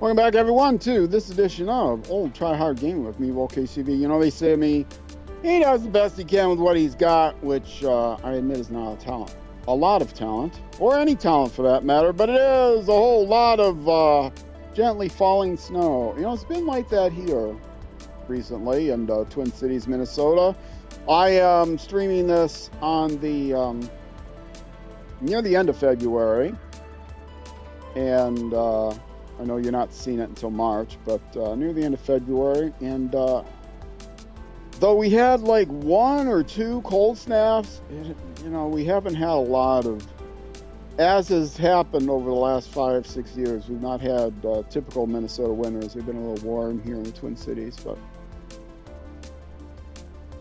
Welcome back, everyone, to this edition of Old Try Hard Gaming with me, KCB. You know, they say to me, he does the best he can with what he's got, which I admit is not a lot of talent, or any talent for that matter, but it is a whole lot of gently falling snow. You know, it's been like that here recently in Twin Cities, Minnesota. I am streaming this on the near the end of February, and I know you're not seeing it until March, but near the end of February. And though we had like 1 or 2 cold snaps, you know, we haven't had a lot of, as has happened over the last 5-6 years, we've not had typical Minnesota winters. They've been a little warm here in the Twin Cities,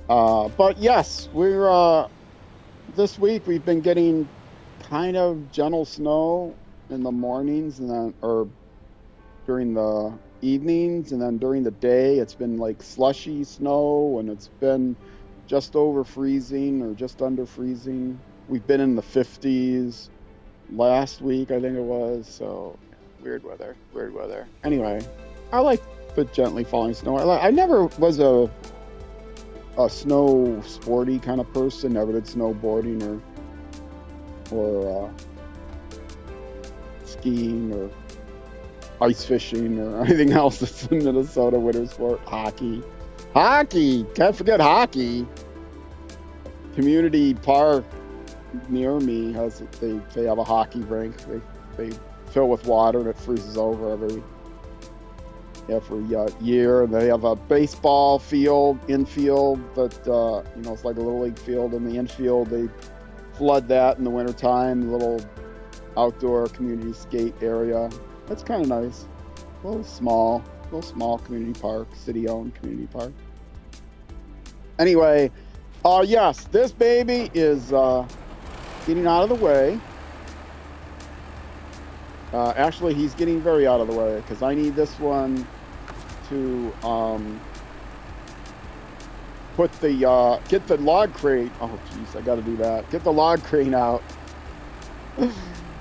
but yes, we're this week we've been getting kind of gentle snow in the mornings, and then during the evenings, and then during the day it's been like slushy snow, and it's been just over freezing or just under freezing. We've been in the 50s last week, I think it was, so weird weather. Anyway, I like the gently falling snow. I never was a snow sporty kind of person, never did snowboarding or skiing or ice fishing or anything else that's in Minnesota winter sport. Hockey, can't forget hockey. Community park near me has they have a hockey rink. They fill with water and it freezes over every year. And they have a baseball field, infield, that you know, it's like a little league field. In the infield, they flood that in the wintertime, little outdoor community skate area. That's kind of nice. A little small community park, city-owned community park. Anyway, yes, this baby is getting out of the way. Actually, he's getting very out of the way because I need this one to get the log crate. Oh, jeez, I got to do that. Get the log crane out.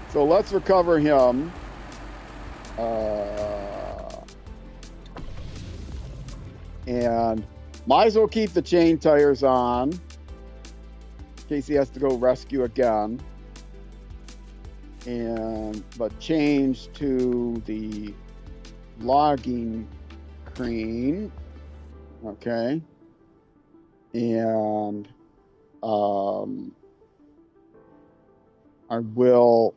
So let's recover him. And might as well keep the chain tires on in case he has to go rescue again. But change to the logging crane. Okay. And I will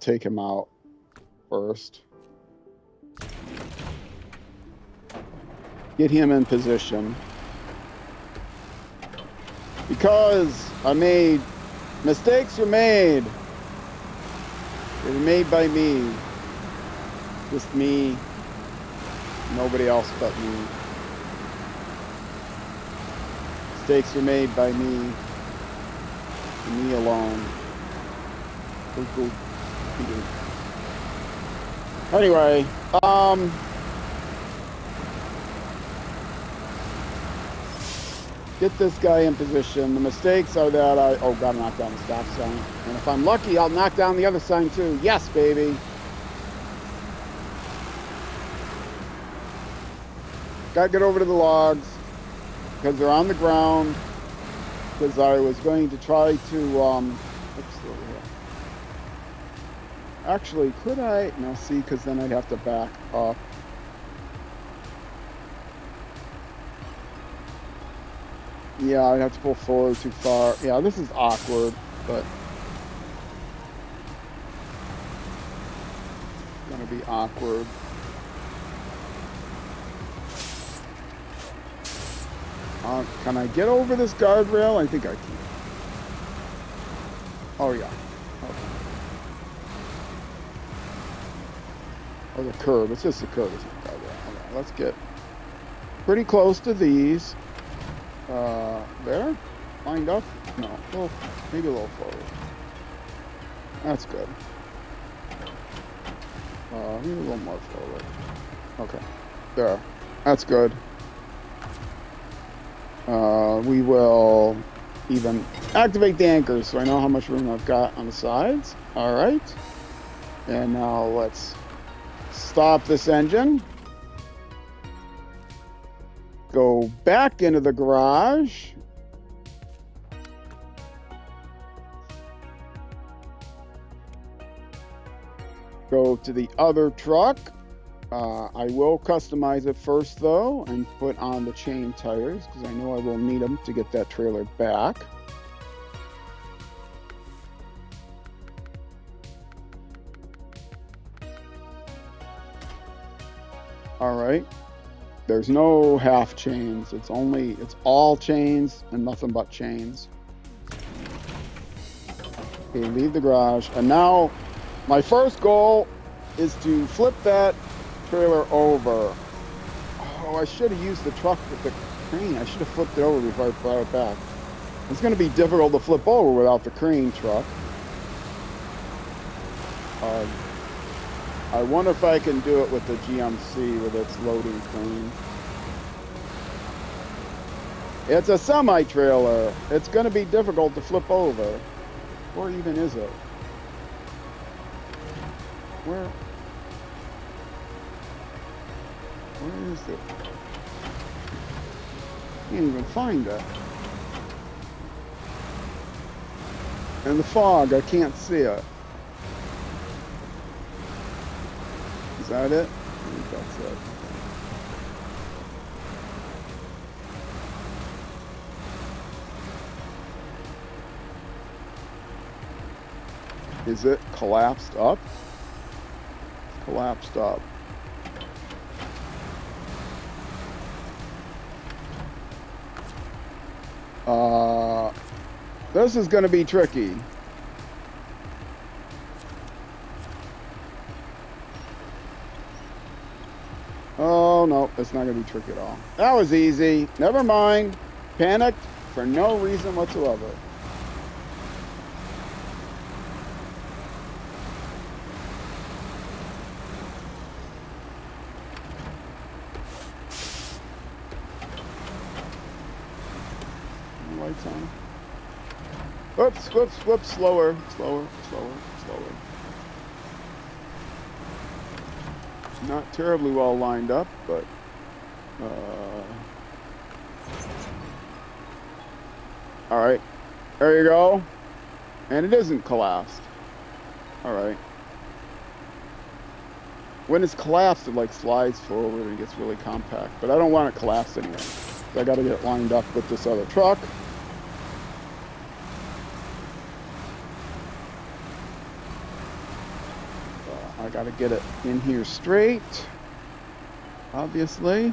take him out first. Get him in position. Because mistakes were made. They were made by me. Just me. Nobody else but me. Mistakes were made by me. Me alone. Anyway, get this guy in position. The mistakes are that gotta knock down the stop sign. And if I'm lucky, I'll knock down the other sign too. Yes, baby. Gotta get over to the logs because they're on the ground. Because I was going to try to, actually, could I? No, see, because then I'd have to back up. Yeah, I'd have to pull forward too far. Yeah, this is awkward, but it's gonna be awkward. Can I get over this guardrail? I think I can. Oh yeah. Okay. Oh, the curb. It's just the curb. It's not guardrail. Okay, let's get pretty close to these. There? Lined up? No. Well, maybe a little forward. That's good. Maybe a little more forward. Okay. There. That's good. We will even activate the anchors so I know how much room I've got on the sides. All right. And now let's stop this engine. Go back into the garage. Go to the other truck. I will customize it first though and put on the chain tires because I know I will need them to get that trailer back. All right. There's no half chains. It's all chains and nothing but chains. Okay, leave the garage. And now my first goal is to flip that trailer over. Oh, I should have used the truck with the crane. I should have flipped it over before I brought it back. It's going to be difficult to flip over without the crane truck. I wonder if I can do it with the GMC with its loading crane. It's a semi-trailer. It's going to be difficult to flip over. Or even is it? Where is it? Can't even find it. In the fog, I can't see it. Is that it? I think that's it. Is it collapsed up? Collapsed up. This is going to be tricky. Oh, no, it's not going to be tricky at all. That was easy. Never mind. Panicked for no reason whatsoever. Lights on. Whoops, whoops, whoops. Slower, slower, slower, slower. Not terribly well lined up, but all right, there you go. And it isn't collapsed. All right. When it's collapsed, it like slides forward and gets really compact. But I don't want it collapsed anyway. So I got to get it lined up with this other truck. I got to get it in here straight, obviously.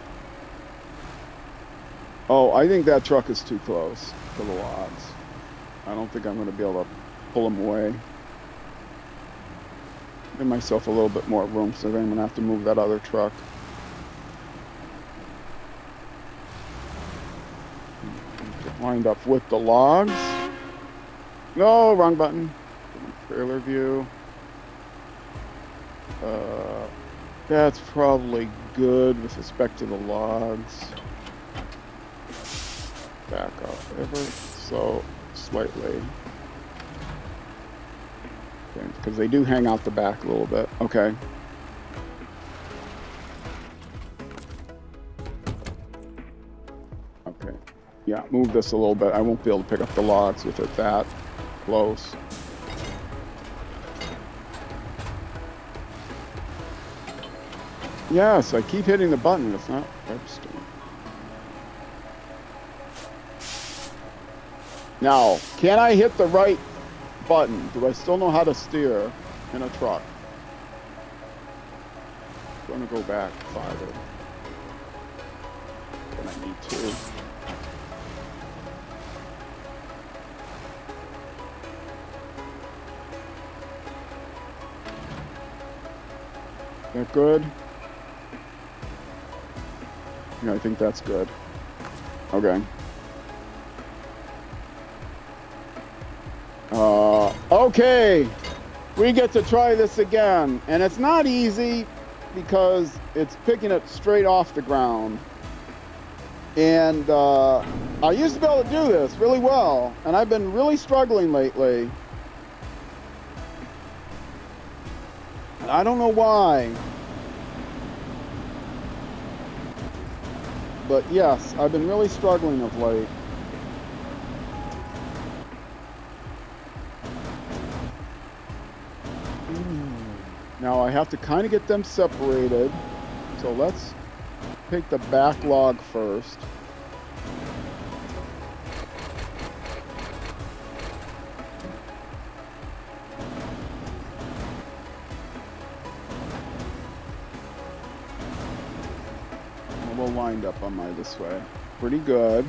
Oh, I think that truck is too close to the logs. I don't think I'm going to be able to pull them away. Give myself a little bit more room, so then I'm going to have to move that other truck. Get lined up with the logs. No, wrong button. Trailer view. That's probably good with respect to the logs. Back up ever so slightly. Okay, because they do hang out the back a little bit. Okay. Okay. Yeah, move this a little bit. I won't be able to pick up the logs with it that close. Yes, I keep hitting the button. It's not registering. Now, can I hit the right button? Do I still know how to steer in a truck? I'm going to go back farther than I need to. Is that good? Yeah, I think that's good. Okay. Okay. We get to try this again. And it's not easy because it's picking it straight off the ground. And I used to be able to do this really well. And I've been really struggling lately. And I don't know why. But yes, I've been really struggling of late. Now I have to kind of get them separated. So let's take the backlog first. A little lined up on my this way. Pretty good.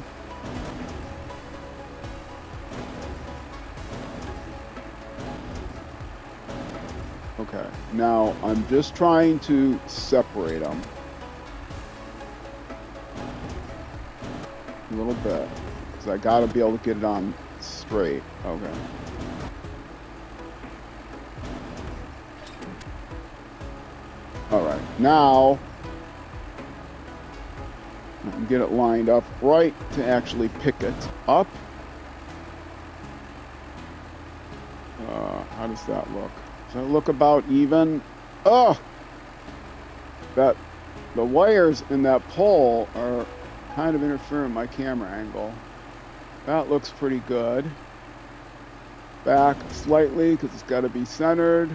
Okay, now I'm just trying to separate them a little bit because I got to be able to get it on straight. Okay. All right, now I can get it lined up right to actually pick it up. How does that look? Does it look about even? Oh! The wires in that pole are kind of interfering with my camera angle. That looks pretty good. Back slightly because it's got to be centered.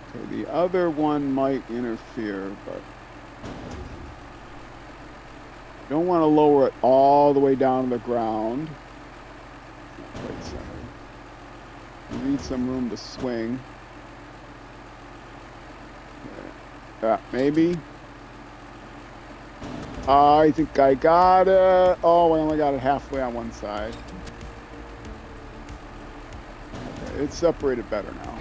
Okay, the other one might interfere, but I don't want to lower it all the way down to the ground. Not quite centered. You need some room to swing. Yeah, maybe. I think I got it. Oh, I only got it halfway on one side. Okay, it's separated better now.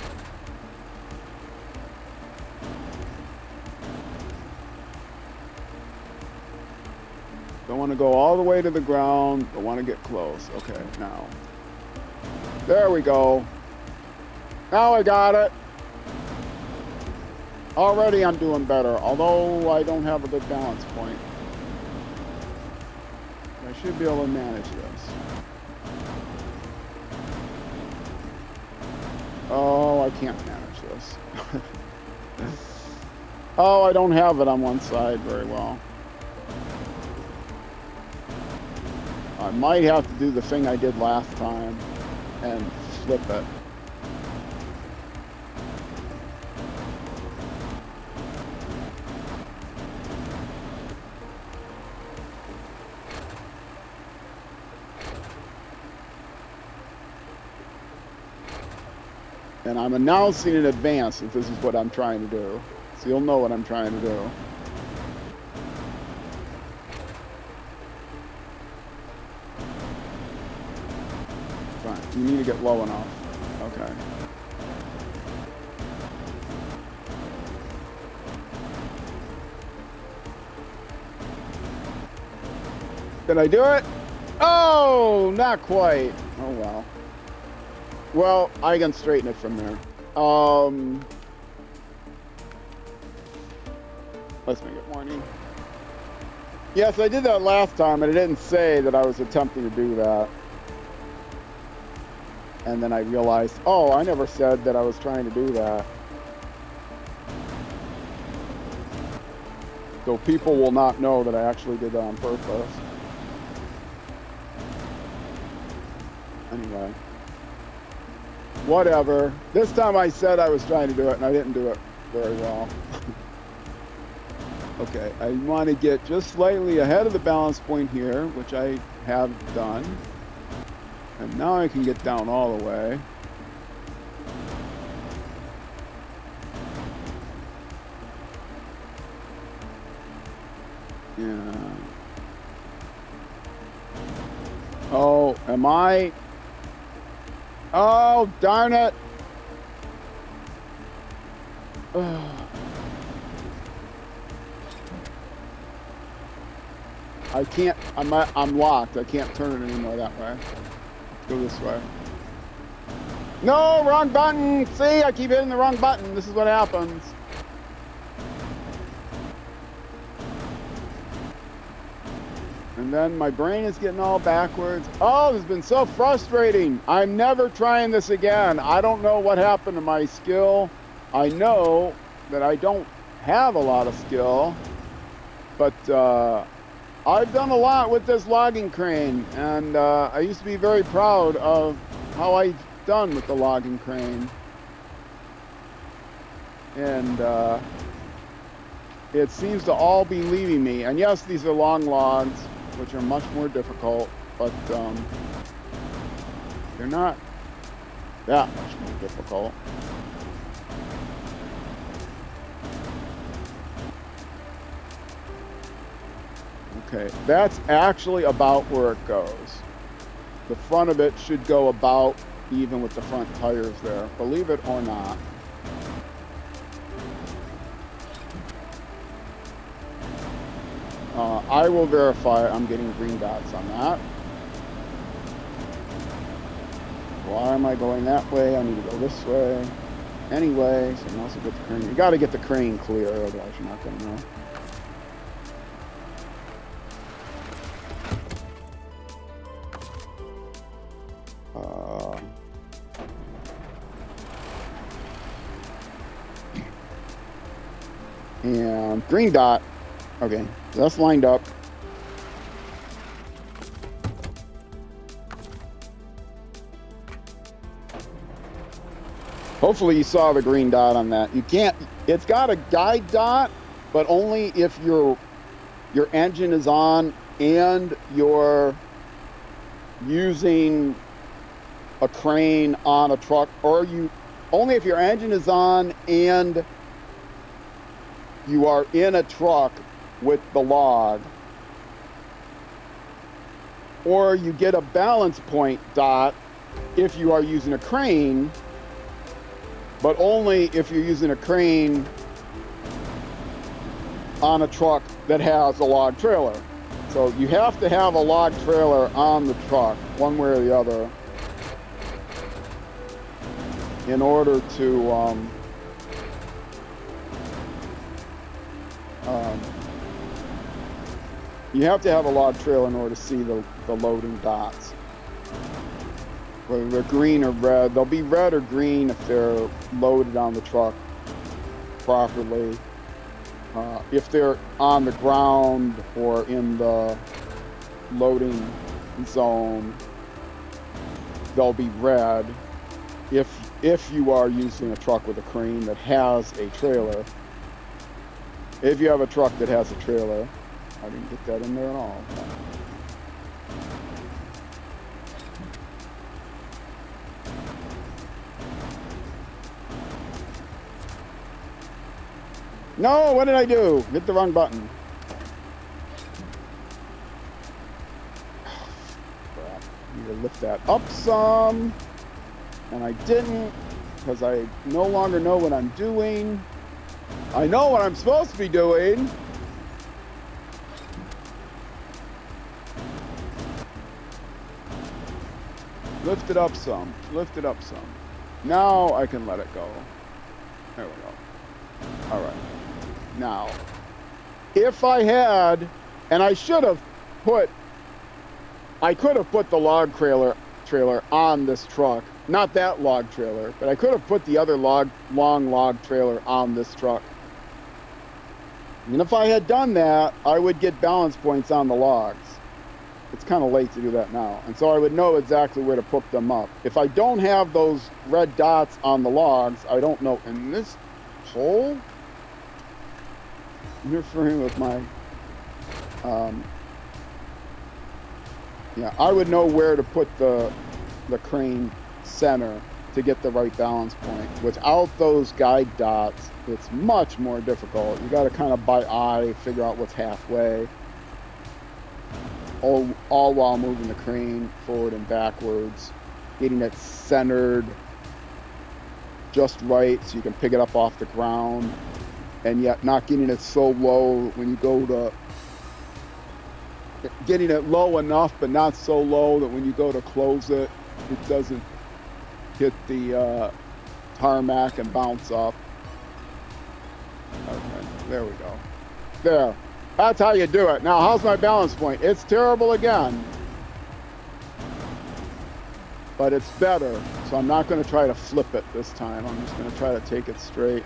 Don't want to go all the way to the ground. Don't want to get close. Okay, now. There we go. Now I got it. Already I'm doing better, although I don't have a good balance point. I should be able to manage this. Oh, I can't manage this. Oh, I don't have it on one side very well. I might have to do the thing I did last time and flip it. And I'm announcing in advance that this is what I'm trying to do. So you'll know what I'm trying to do. Fine. You need to get low enough. Okay. Did I do it? Oh, not quite. Oh, well. Well, I can straighten it from there. Let's make it morning. Yes, I did that last time, and it didn't say that I was attempting to do that. And then I realized, oh, I never said that I was trying to do that. So people will not know that I actually did that on purpose. Anyway. Whatever. This time I said I was trying to do it, and I didn't do it very well. Okay, I want to get just slightly ahead of the balance point here, which I have done. And now I can get down all the way. Yeah. Oh, am I? Oh, darn it. I can't, I'm locked. I can't turn it anymore that way. Let's go this way. No, wrong button. See, I keep hitting the wrong button. This is what happens. And then my brain is getting all backwards. Oh, this has been so frustrating. I'm never trying this again. I don't know what happened to my skill. I know that I don't have a lot of skill, but I've done a lot with this logging crane, and I used to be very proud of how I've done with the logging crane. And it seems to all be leaving me. And yes, these are long logs, which are much more difficult, but they're not that much more difficult. Okay, that's actually about where it goes. The front of it should go about even with the front tires there, believe it or not. I will verify I'm getting green dots on that. Why am I going that way? I need to go this way. Anyway, so I also get the crane. You got to get the crane clear, otherwise you're not going to know. And green dot. Okay, that's lined up. Hopefully you saw the green dot on that. You can't, it's got a guide dot, but only if your engine is on and you're using a crane on a truck, or only if your engine is on and you are in a truck with the log, or you get a balance point dot if you are using a crane, but only if you're using a crane on a truck that has a log trailer. So you have to have a log trailer on the truck, one way or the other, in order to you have to have a log trailer in order to see the loading dots. Whether they're green or red, they'll be red or green if they're loaded on the truck properly. If they're on the ground or in the loading zone, they'll be red. If you are using a truck with a crane that has a trailer. If you have a truck that has a trailer, I didn't get that in there at all. No, what did I do? Hit the wrong button. Crap. I need to lift that up some. And I didn't, because I no longer know what I'm doing. I know what I'm supposed to be doing. Lift it up some. Lift it up some. Now I can let it go. There we go. All right. Now, if I had, and I should have I could have put the log trailer on this truck. Not that log trailer, but I could have put the other long log trailer on this truck. And if I had done that, I would get balance points on the logs. It's kind of late to do that now. And so I would know exactly where to put them up. If I don't have those red dots on the logs, I don't know. In this hole, I'm interfering with my, yeah, I would know where to put the crane center to get the right balance point. Without those guide dots, it's much more difficult. You got to kind of by eye figure out what's halfway. All while moving the crane forward and backwards, getting it centered just right so you can pick it up off the ground, and yet not getting it so low when you go to, getting it low enough but not so low that when you go to close it, it doesn't hit the tarmac and bounce up. Okay, there we go. There. That's how you do it. Now, how's my balance point? It's terrible again. But it's better. So I'm not going to try to flip it this time. I'm just going to try to take it straight.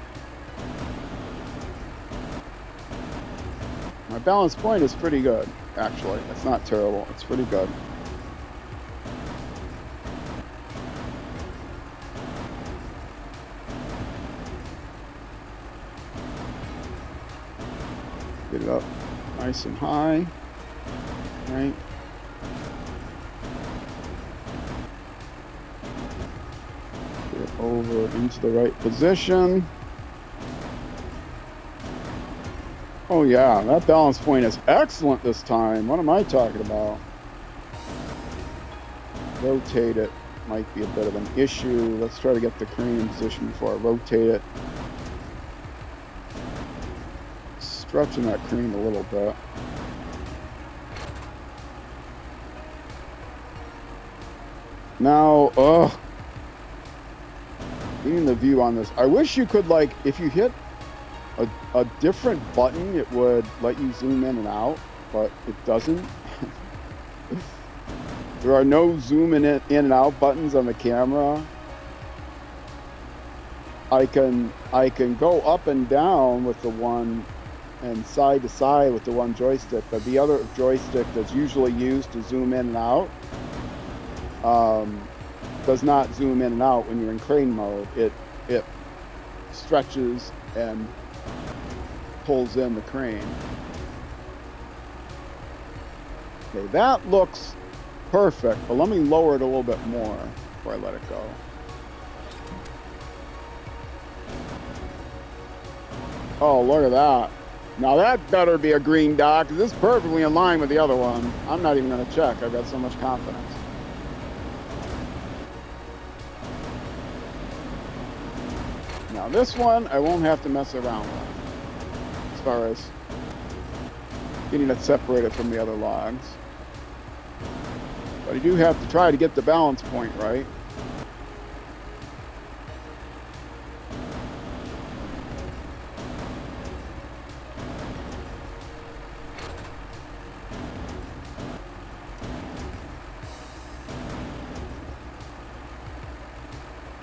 My balance point is pretty good, actually. It's not terrible. It's pretty good. Get it up nice and high. Right. Get it over into the right position. Oh yeah, that balance point is excellent this time. What am I talking about? Rotate it might be a bit of an issue. Let's try to get the crane in position before I rotate it. Stretching that crane a little bit. Now, getting the view on this. I wish you could, like, if you hit a different button, it would let you zoom in and out, but it doesn't. There are no zoom in and out buttons on the camera. I can go up and down with the one, and side to side with the one joystick, but the other joystick that's usually used to zoom in and out does not zoom in and out when you're in crane mode. It stretches and pulls in the crane. Okay, that looks perfect, but let me lower it a little bit more before I let it go. Oh, look at that. Now that better be a green dot, because this is perfectly in line with the other one. I'm not even going to check. I've got so much confidence. Now this one, I won't have to mess around with as far as getting it separated from the other logs. But I do have to try to get the balance point right.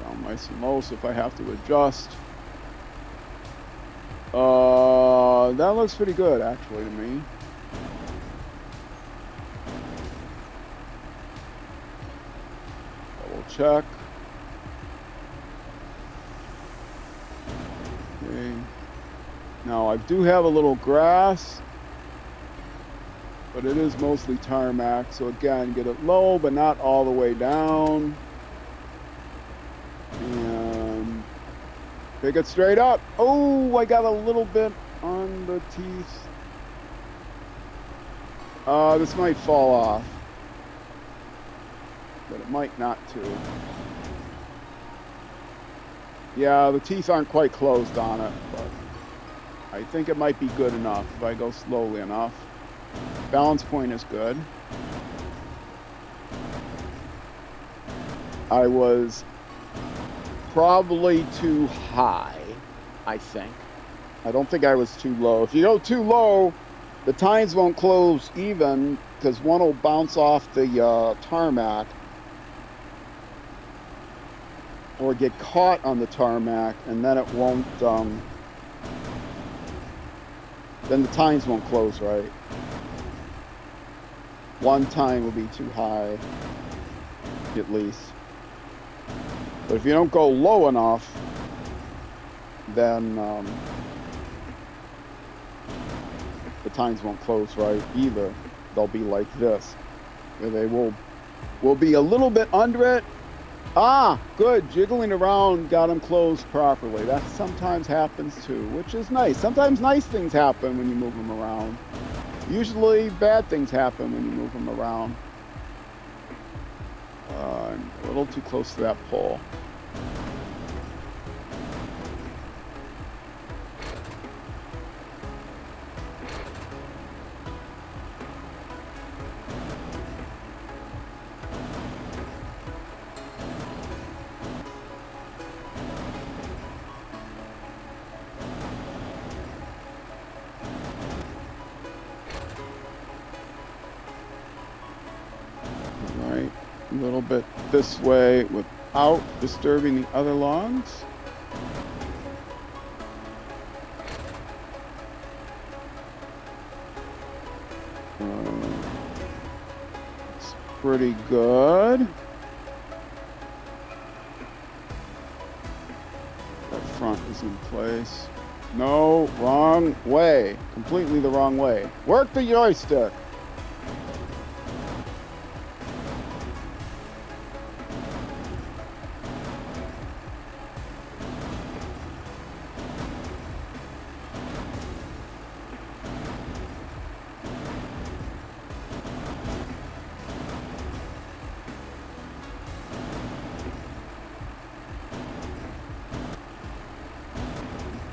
Down nice and low, so if I have to adjust. That looks pretty good actually to me. Check. Okay. Now I do have a little grass, but it is mostly tarmac. So again, get it low, but not all the way down. And pick it straight up. Oh, I got a little bit on the teeth. This might fall off. But it might not too. Yeah, the teeth aren't quite closed on it, but I think it might be good enough if I go slowly enough. Balance point is good. I was probably too high, I think. I don't think I was too low. If you go too low, the tines won't close even, because one will bounce off the tarmac or get caught on the tarmac, and then it won't, then the tines won't close right. One tine will be too high, at least. But if you don't go low enough, then the tines won't close right either. They'll be like this, where they will be a little bit under it. Ah, good. Jiggling around got them closed properly. That sometimes happens too, which is nice. Sometimes nice things happen when you move them around. Usually bad things happen when you move them around. I'm a little too close to that pole. A little bit this way without disturbing the other logs. It's pretty good. That front is in place. No, wrong way. Completely the wrong way. Work the joystick.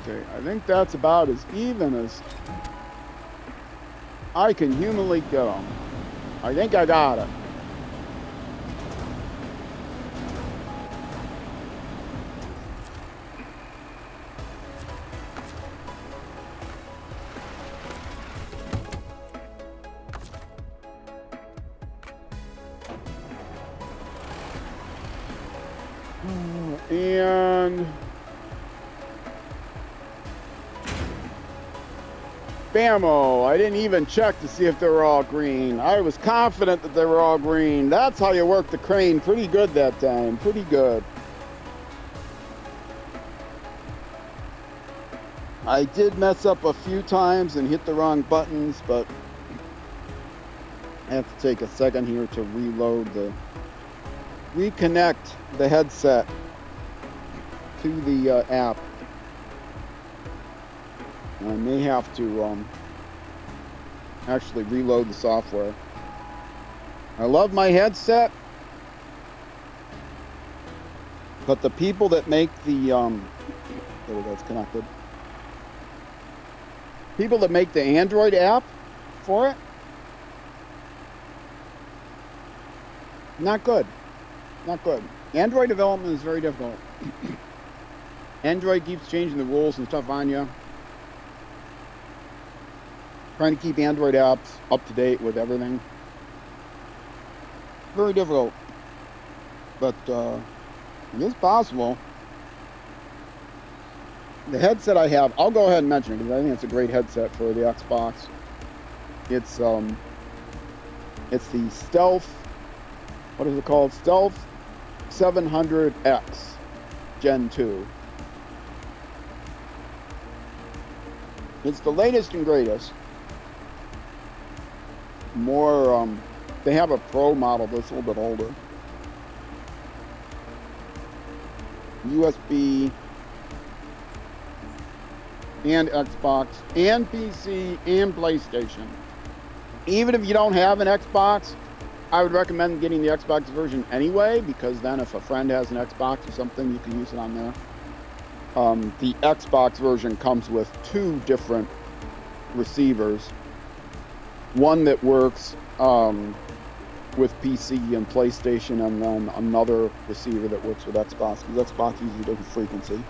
Okay, I think that's about as even as I can humanly get them. I think I got it. And Bammo, I didn't even check to see if they were all green. I was confident that they were all green. That's how you work the crane. Pretty good that time. Pretty good. I did mess up a few times and hit the wrong buttons, but I have to take a second here to reconnect the headset to the app. I may have to actually reload the software. I love my headset, but the people that make the there we go, it's connected. People that make the Android app for it, not good. Not good. Android development is very difficult. Android keeps changing the rules and stuff on you. Trying to keep Android apps up to date with everything. Very difficult. But it is possible. The headset I have, I'll go ahead and mention it because I think it's a great headset for the Xbox. It's the Stealth, what is it called? Stealth 700X Gen 2. It's the latest and greatest. More, they have a Pro model that's a little bit older. USB and Xbox and PC and PlayStation. Even if you don't have an Xbox, I would recommend getting the Xbox version anyway, because then if a friend has an Xbox or something, you can use it on there. The Xbox version comes with 2 different receivers. One that works with PC and PlayStation, and then another receiver that works with Xbox, because Xbox uses a different frequency.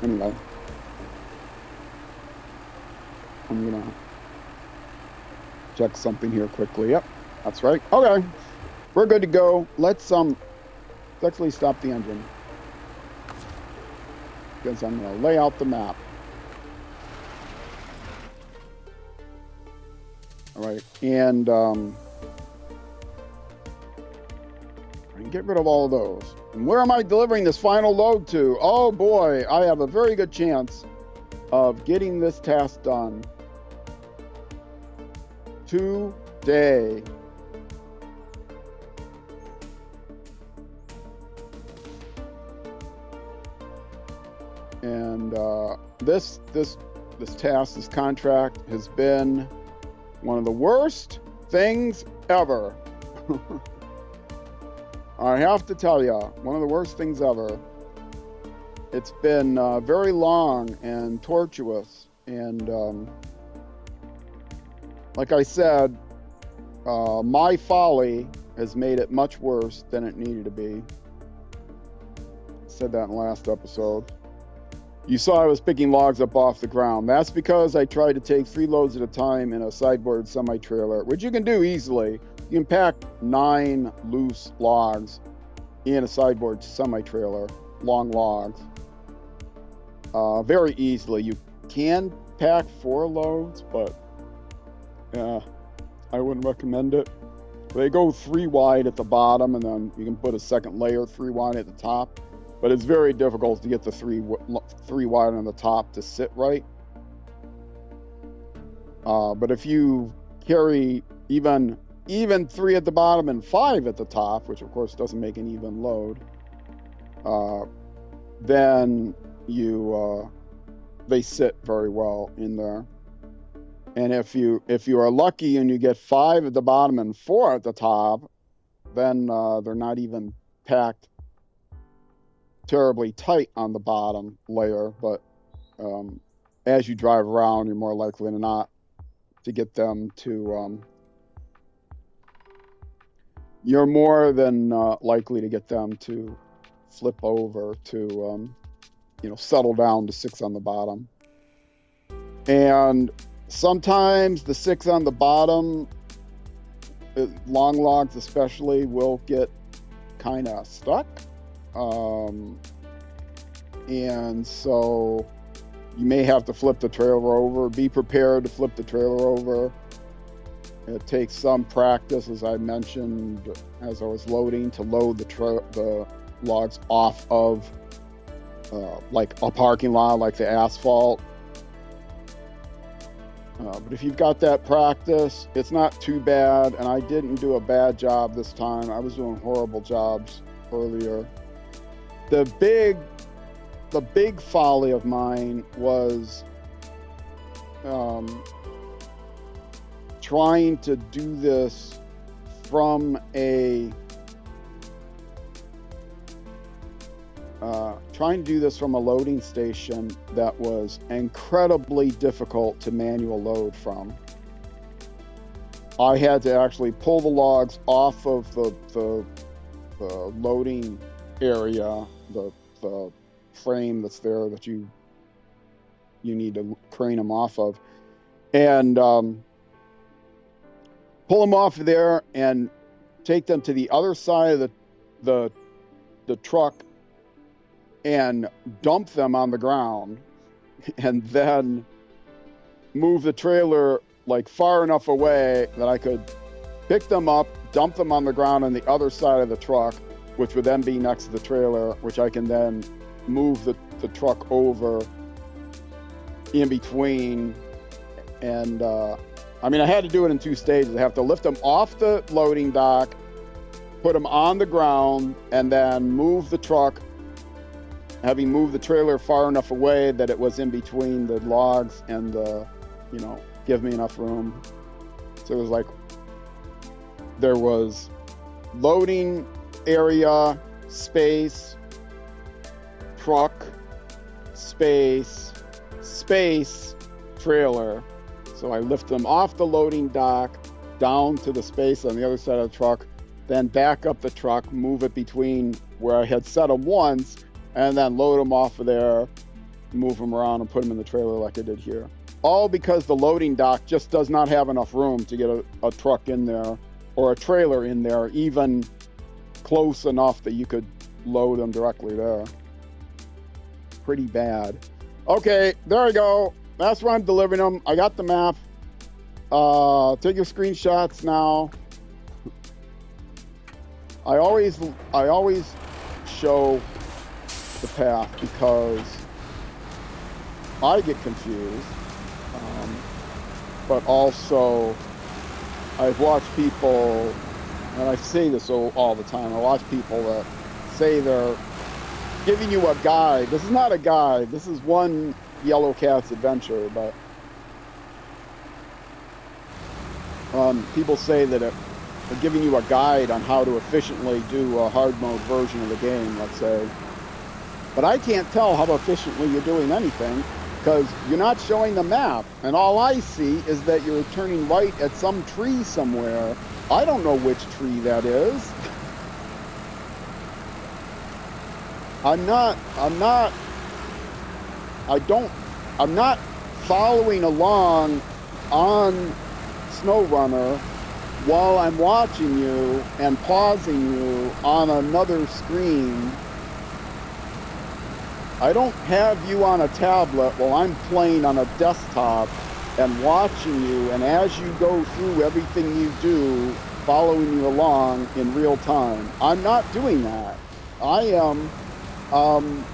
Anyway, I'm gonna check something here quickly. Yep, that's right. Okay, we're good to go. Let's actually stop the engine, because I'm gonna lay out the map. All right, and get rid of all of those. And where am I delivering this final load to? Oh boy, I have a very good chance of getting this task done today. And this task, this contract has been one of the worst things ever. I have to tell you, one of the worst things ever. It's been very long and tortuous, and like I said, my folly has made it much worse than it needed to be. I said that in the last episode. You saw I was picking logs up off the ground. That's because I tried to take 3 loads at a time in a sideboard semi-trailer, which you can do easily. You can pack 9 loose logs in a sideboard semi-trailer, long logs, very easily. You can pack 4 loads, but yeah, I wouldn't recommend it. They go 3 wide at the bottom, and then you can put a second layer 3 wide at the top. But it's very difficult to get the 3 wide on the top to sit right. But if you carry even 3 at the bottom and 5 at the top, which of course doesn't make an even load, then they sit very well in there. And if you are lucky and you get 5 at the bottom and 4 at the top, then they're not even packed terribly tight on the bottom layer. But as you drive around, you're more likely than not to get them to you're more than likely to get them to flip over to settle down to 6 on the bottom. And sometimes the 6 on the bottom, long logs especially, will get kind of stuck. And so you may have to flip the trailer over. Be prepared to flip the trailer over. It takes some practice, as I mentioned, as I was loading, to load the logs off of like a parking lot, like the asphalt. But if you've got that practice, it's not too bad. And I didn't do a bad job this time. I was doing horrible jobs earlier. The big folly of mine was trying to do this from a loading station that was incredibly difficult to manual load from. I had to actually pull the logs off of the loading area, the frame that's there that you need to crane them off of, and pull them off of there and take them to the other side of the truck and dump them on the ground, and then move the trailer like far enough away that I could pick them up, dump them on the ground on the other side of the truck, which would then be next to the trailer, which I can then move the truck over in between. And I had to do it in 2 stages. I have to lift them off the loading dock, put them on the ground, and then move the truck, having moved the trailer far enough away that it was in between the logs and give me enough room. So it was like, there was loading area, space, truck, space, trailer. So I lift them off the loading dock, down to the space on the other side of the truck, then back up the truck, move it between where I had set them once, and then load them off of there, move them around, and put them in the trailer like I did here. All because the loading dock just does not have enough room to get a truck in there, or a trailer in there, even close enough that you could load them directly there. Pretty bad. Okay, there I go. That's where I'm delivering them. I got the map. Take your screenshots now. I always show the path because I get confused. But also, I've watched people, and I say this all the time, I watch people that say they're giving you a guide. This is not a guide. This is one Yellow Cat's adventure, but people say that they're giving you a guide on how to efficiently do a hard mode version of the game, let's say. But I can't tell how efficiently you're doing anything because you're not showing the map. And all I see is that you're turning right at some tree somewhere. I don't know which tree that is. I'm not following along on SnowRunner while I'm watching you and pausing you on another screen I don't have you on a tablet while I'm playing on a desktop and watching you, and as you go through everything you do, following you along in real time. I'm not doing that. I am, I'm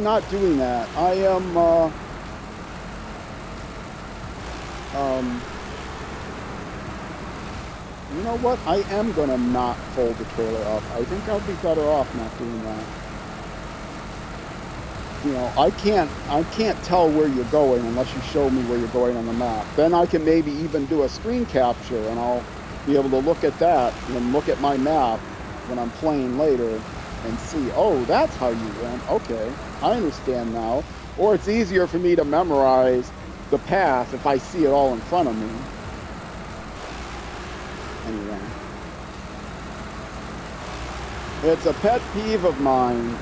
not doing that. I am, you know what? I am gonna not fold the trailer up. I think I'll be better off not doing that. You know, I can't tell where you're going unless you show me where you're going on the map. Then I can maybe even do a screen capture and I'll be able to look at that and look at my map when I'm playing later and see, oh, that's how you went. Okay, I understand now. Or it's easier for me to memorize the path if I see it all in front of me. Anyway. It's a pet peeve of mine.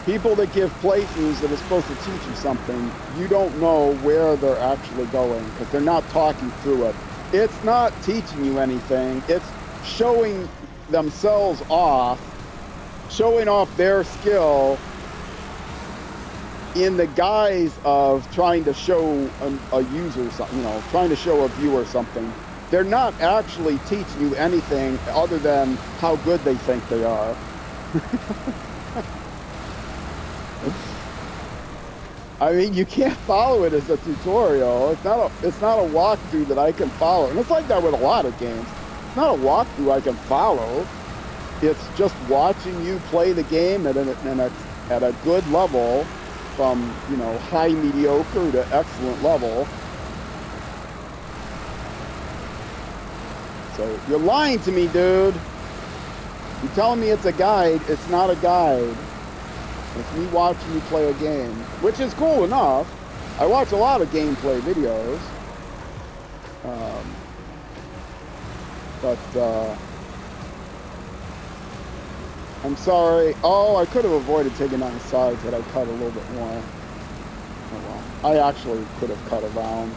People that give playthroughs that are supposed to teach you something, you don't know where they're actually going because they're not talking through it. It's not teaching you anything. It's showing themselves off, showing off their skill in the guise of trying to show a user something, you know, trying to show a viewer something. They're not actually teaching you anything other than how good they think they are. I mean, you can't follow it as a tutorial. It's not a walkthrough that I can follow. And it's like that with a lot of games. It's not a walkthrough I can follow. It's just watching you play the game at a good level, from, you know, high mediocre to excellent level. So you're lying to me, dude. You're telling me it's a guide. It's not a guide. It's me watching you play a game, which is cool enough. I watch a lot of gameplay videos. I'm sorry. Oh, I could have avoided taking on the sides had I cut a little bit more. Oh, well. I actually could have cut around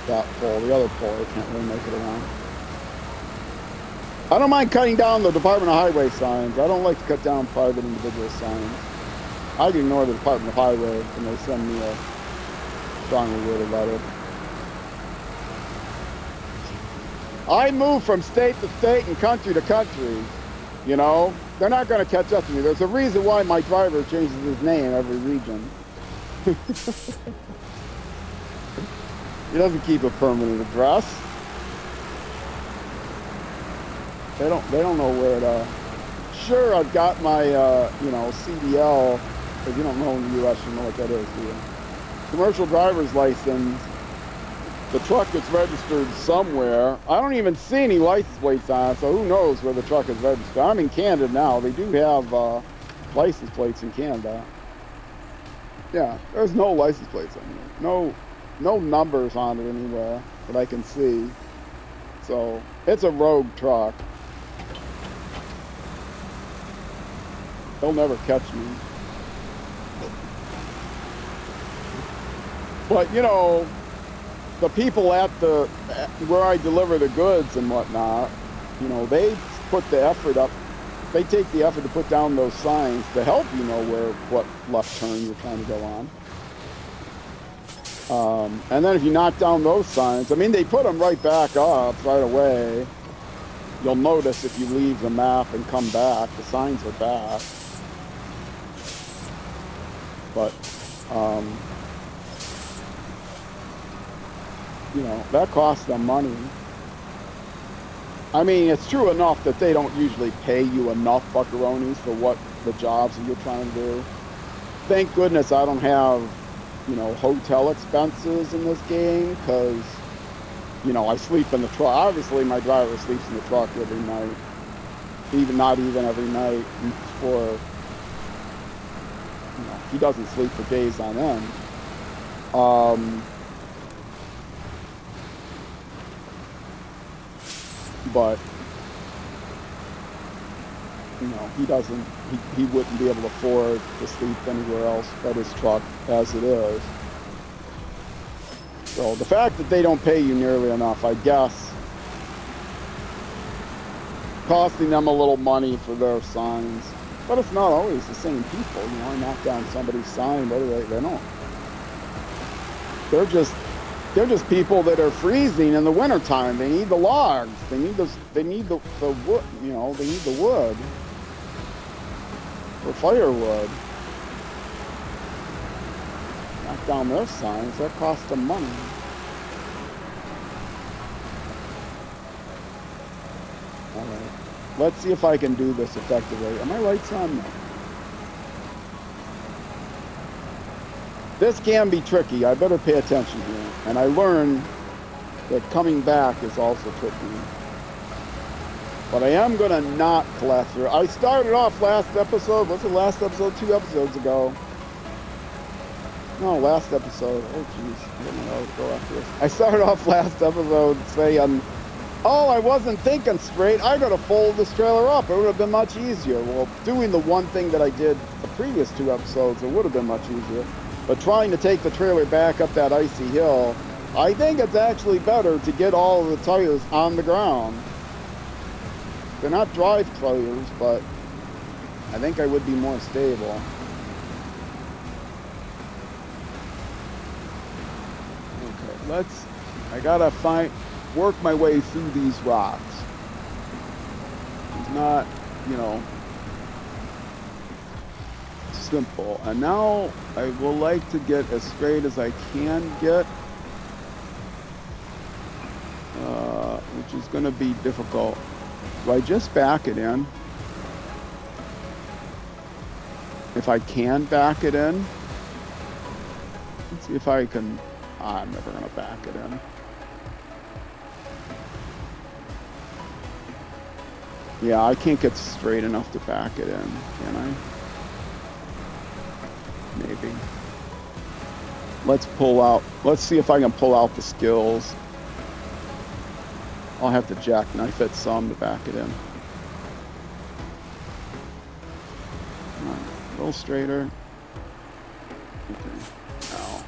that pole. The other pole, I can't really make it around. I don't mind cutting down the Department of Highway signs. I don't like to cut down private individual signs. I can ignore the Department of Highway when they send me a strongly worded letter. I move from state to state and country to country. You know, they're not going to catch up to me. There's a reason why my driver changes his name every region. He doesn't keep a permanent address. They don't know where to. Sure, I've got my you know, CDL. If you don't know in the U.S., you know what that is, do you? Commercial driver's license. The truck is registered somewhere. I don't even see any license plates on it, so who knows where the truck is registered. I'm in Canada now. They do have license plates in Canada. Yeah, there's no license plates on here. No numbers on it anywhere that I can see. So it's a rogue truck. They'll never catch me. But, you know, the people at where I deliver the goods and whatnot, you know, they put the effort up. They take the effort to put down those signs to help you know what left turn you're trying to go on. And then if you knock down those signs, I mean, they put them right back up right away. You'll notice if you leave the map and come back, the signs are back. But, you know, that costs them money. I mean, it's true enough that they don't usually pay you enough buckaroonies for what the jobs that you're trying to do. Thank goodness I don't have, you know, hotel expenses in this game, because, you know, I sleep in the truck. Obviously, my driver sleeps in the truck every night. Not even every night. For, you know, he doesn't sleep for days on end. But, you know, he wouldn't be able to afford to sleep anywhere else but his truck as it is. So the fact that they don't pay you nearly enough, I guess, costing them a little money for their signs. But it's not always the same people. You know, I knock down somebody's sign, but they don't. They're just people that are freezing in the wintertime. They need the logs. They need the wood. You know, they need the wood or firewood. Knock down their signs. That costs them money. All right. Let's see if I can do this effectively. Are my lights on? No. This can be tricky. I better pay attention here. And I learned that coming back is also tricky. But I am going to not collapse through. I started off last episode. Was it last episode? 2 episodes ago. No, last episode. Oh, jeez. I don't know how to go after this. I started off last episode saying, oh, I wasn't thinking straight. I got to fold this trailer up. It would have been much easier. Well, doing the one thing that I did the previous 2 episodes, it would have been much easier. But trying to take the trailer back up that icy hill, I think it's actually better to get all of the tires on the ground. They're not drive tires, but I think I would be more stable. Okay, I gotta work my way through these rocks. It's not, you know, simple. And now I will like to get as straight as I can get, which is going to be difficult. Do I just back it in? If I can back it in? Let's see if I can. I'm never going to back it in. Yeah, I can't get straight enough to back it in, can I? Maybe. Let's see if I can pull out the skills. I'll have to jackknife it some to back it in. Come on, a little straighter. Okay, now.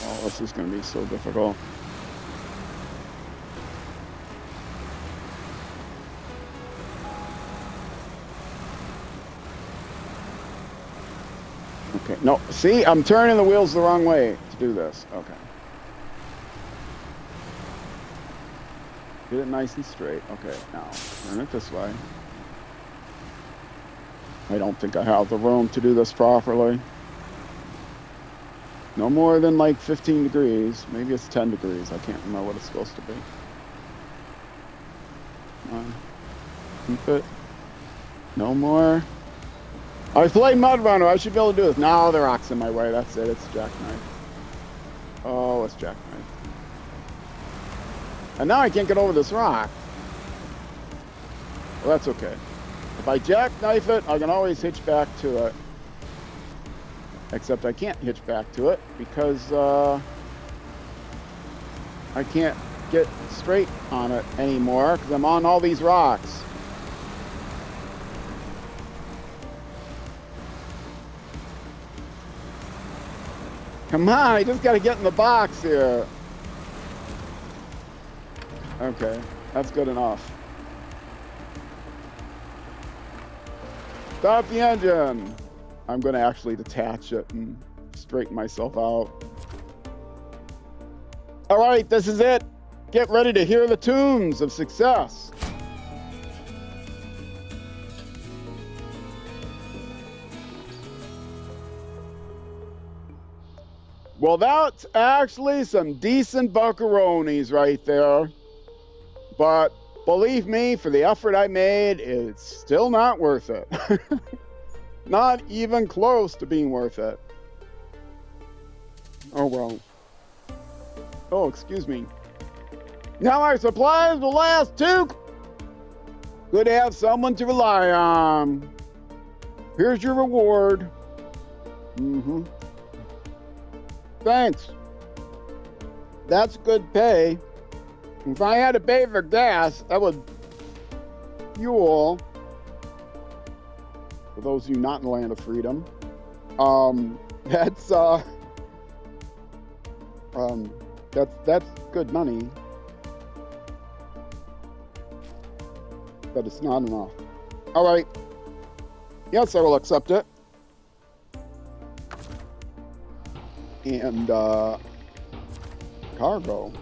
Oh, this is going to be so difficult. Okay, no, see, I'm turning the wheels the wrong way to do this. Okay. Get it nice and straight. Okay, now turn it this way. I don't think I have the room to do this properly. No more than like 15 degrees. Maybe it's 10 degrees. I can't remember what it's supposed to be. Come on. Keep it. No more. I played MudRunner. I should be able to do this. No, the rock's in my way. That's it. It's jackknife. Oh, it's jackknife. And now I can't get over this rock. Well, that's okay. If I jackknife it, I can always hitch back to it. Except I can't hitch back to it because I can't get straight on it anymore because I'm on all these rocks. Come on, I just got to get in the box here. Okay, that's good enough. Stop the engine. I'm going to actually detach it and straighten myself out. All right, this is it. Get ready to hear the tunes of success. Well, that's actually some decent buckaroonies right there. But believe me, for the effort I made, it's still not worth it. Not even close to being worth it. Oh, well. Oh, excuse me. Now our supplies will last too. Good to have someone to rely on. Here's your reward. Mm-hmm. Thanks. That's good pay. If I had to pay for gas, that would fuel. For those of you not in the land of freedom, that's good money, but it's not enough. All right. Yes, I will accept it. And cargo.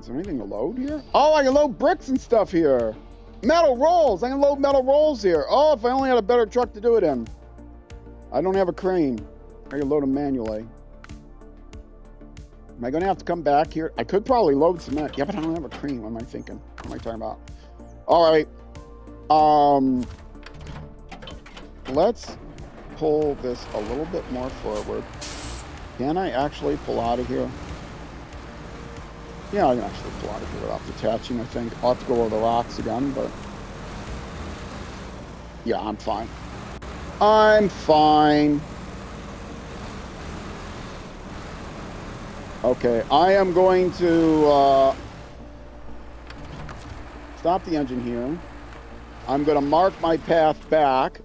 Is there anything to load here? Oh, I can load bricks and stuff here. Metal rolls. I can load metal rolls here. Oh, if I only had a better truck to do it in. I don't have a crane. I can load them manually. Am I going to have to come back here? I could probably load cement. Yeah, but I don't have a crane. What am I thinking? What am I talking about? All right. Let's pull this a little bit more forward. Can I actually pull out of here? Yeah, I can actually pull out of here without detaching, I think. I'll have to go over the rocks again, but... yeah, I'm fine. I'm fine. Okay, I am going to stop the engine here. I'm going to mark my path back.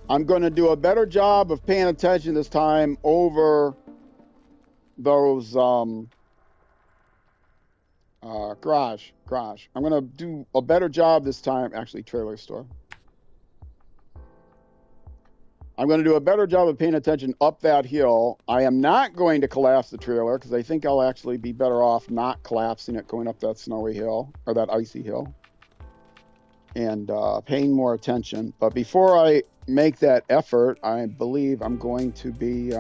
I'm going to do a better job of paying attention this time over those garage. I'm going to do a better job this time. Actually, trailer store. I'm going to do a better job of paying attention up that hill. I am not going to collapse the trailer because I think I'll actually be better off not collapsing it going up that snowy hill or that icy hill, and paying more attention. But before I make that effort, I believe I'm going to be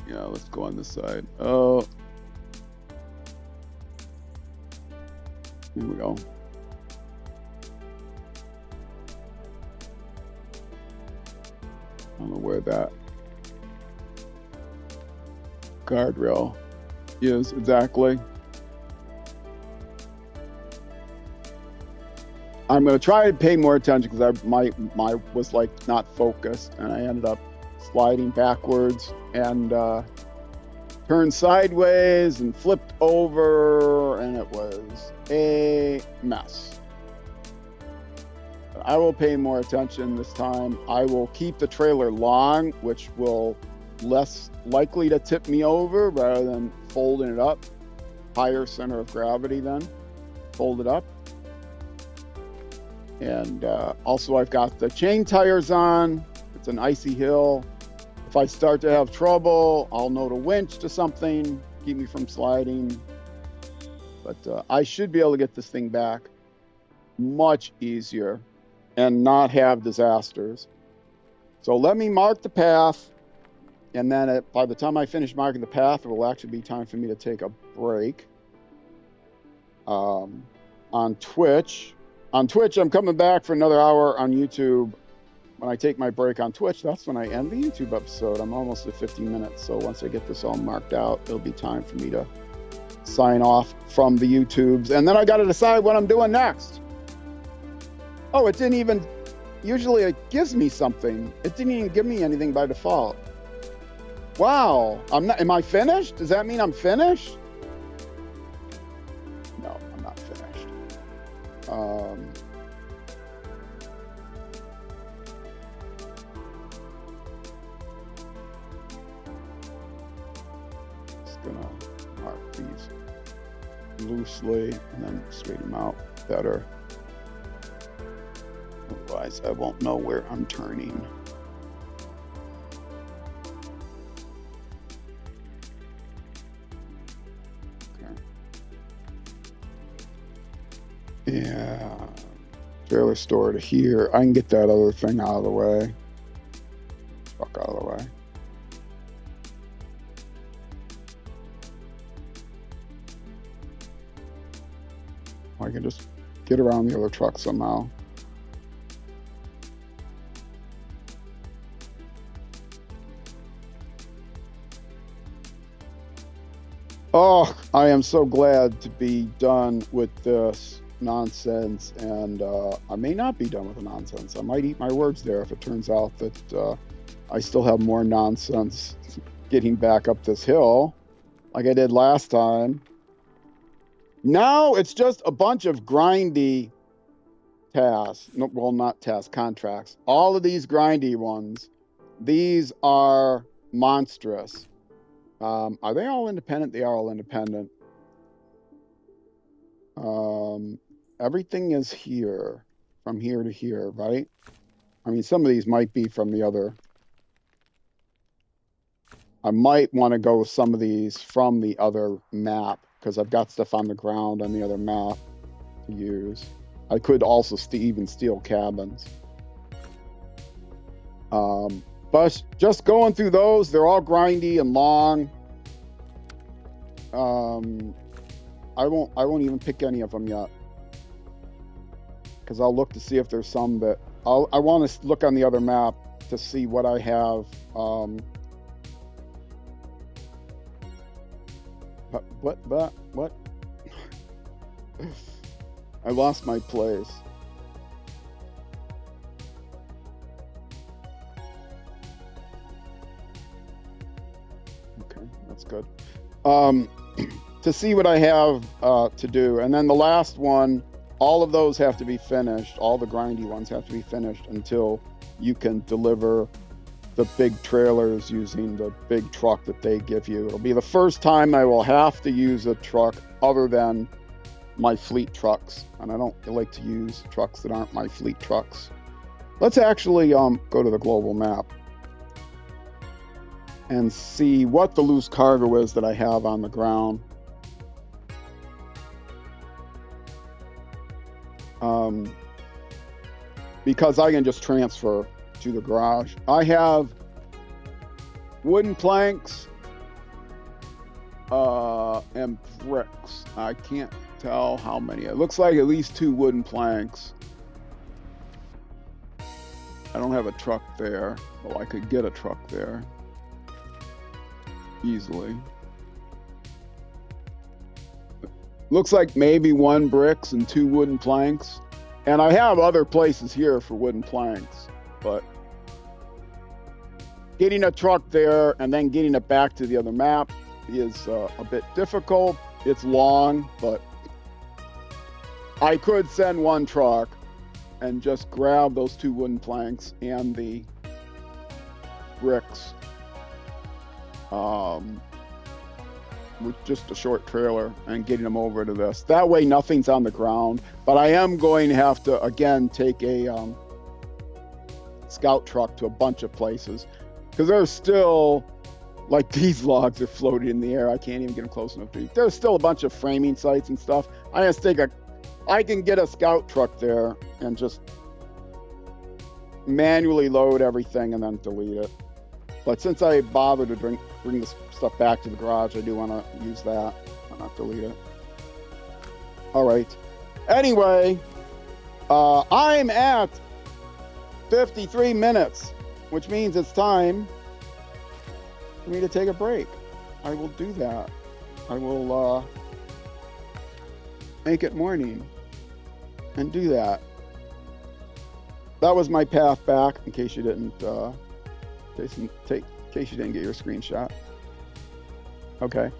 yeah, let's go on this side. Oh, here we go. I don't know where that guardrail is exactly. I'm going to try to pay more attention because my was like not focused, and I ended up sliding backwards and turned sideways and flipped over, and it was a mess. I will pay more attention this time. I will keep the trailer long, which will less likely to tip me over rather than folding it up. Higher center of gravity then. Fold it up. And also I've got the chain tires on. It's an icy hill. If I start to have trouble, I'll know to winch to something, keep me from sliding. But I should be able to get this thing back much easier and not have disasters. So let me mark the path, and then by the time I finish marking the path, it will actually be time for me to take a break. On Twitch, I'm coming back for another hour on YouTube. When I take my break on Twitch, that's when I end the YouTube episode. I'm almost at 15 minutes, so once I get this all marked out, it'll be time for me to sign off from the YouTubes, and then I got to decide what I'm doing next. Oh, it didn't even, usually it gives me something. It didn't even give me anything by default. Wow, am I finished? Does that mean I'm finished? No, I'm not finished. Just gonna mark these loosely and then straighten them out better. Otherwise, I won't know where I'm turning. Okay. Yeah. Trailer store to here. I can get that other thing out of the way. Truck out of the way. I can just get around the other truck somehow. Oh, I am so glad to be done with this nonsense, and I may not be done with the nonsense. I might eat my words there if it turns out that I still have more nonsense getting back up this hill like I did last time. Now it's just a bunch of grindy tasks. No, well, not tasks, contracts. All of these grindy ones, these are monstrous. Are they all independent? They are all independent. Everything is here, from here to here, right? I mean, some of these might be from the other. I might want to go with some of these from the other map, because I've got stuff on the ground on the other map to use. I could also even steal cabins. But just going through those, they're all grindy and long. I won't even pick any of them yet, because I'll look to see if there's some that I want to look on the other map to see what I have. What? I lost my place. Okay, that's good. To see what I have to do. And then the last one, all of those have to be finished. All the grindy ones have to be finished until you can deliver the big trailers using the big truck that they give you. It'll be the first time I will have to use a truck other than my fleet trucks. And I don't like to use trucks that aren't my fleet trucks. Let's actually go to the global map and see what the loose cargo is that I have on the ground. Because I can just transfer to the garage. I have wooden planks and bricks. I can't tell how many. It looks like at least 2 wooden planks. I don't have a truck there. Well, I could get a truck there easily. Looks like maybe 1 bricks and 2 wooden planks. And I have other places here for wooden planks, but getting a truck there and then getting it back to the other map is a bit difficult. It's long, but I could send 1 truck and just grab those 2 wooden planks and the bricks with just a short trailer and getting them over to this. That way nothing's on the ground, but I am going to have to, again, take a scout truck to a bunch of places, because there's still, like, these logs are floating in the air. I can't even get them close enough to eat. There's still a bunch of framing sites and stuff. I can get a scout truck there and just manually load everything and then delete it. But since I bothered to bring this stuff back to the garage, I do want to use that and not delete it. All right. Anyway, I'm at 53 minutes, which means it's time for me to take a break. I will do that. I will make it morning and do that. That was my path back, in case you didn't in case you didn't get your screenshot. Okay.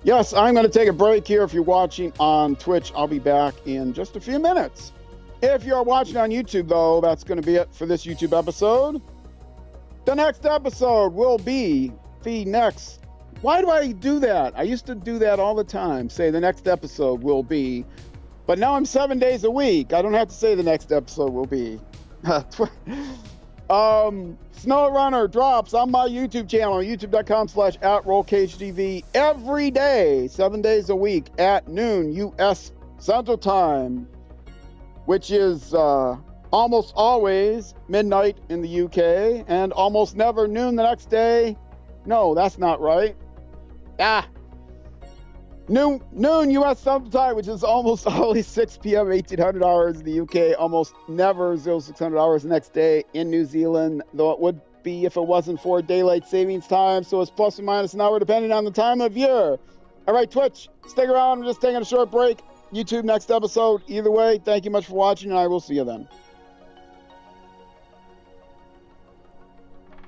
Yes, I'm going to take a break here. If you're watching on Twitch, I'll be back in just a few minutes. If you're watching on YouTube, though, that's going to be it for this YouTube episode. The next episode will be the next... Why do I do that? I used to do that all the time. Say the next episode will be... But now I'm 7 days a week. I don't have to say the next episode will be... SnowRunner drops on my YouTube channel, youtube.com/@RollCageTV every day, 7 days a week at noon U.S. Central Time, which is almost always midnight in the UK and almost never noon the next day. No, that's not right. Noon U.S. Central Time, which is almost always 6 p.m. 1800 hours in the UK, almost never 0600 hours the next day in New Zealand, though it would be if it wasn't for daylight savings time, so it's plus or minus an hour depending on the time of year. All right, Twitch, stick around. I'm just taking a short break. YouTube next episode. Either way, thank you much for watching, and I will see you then.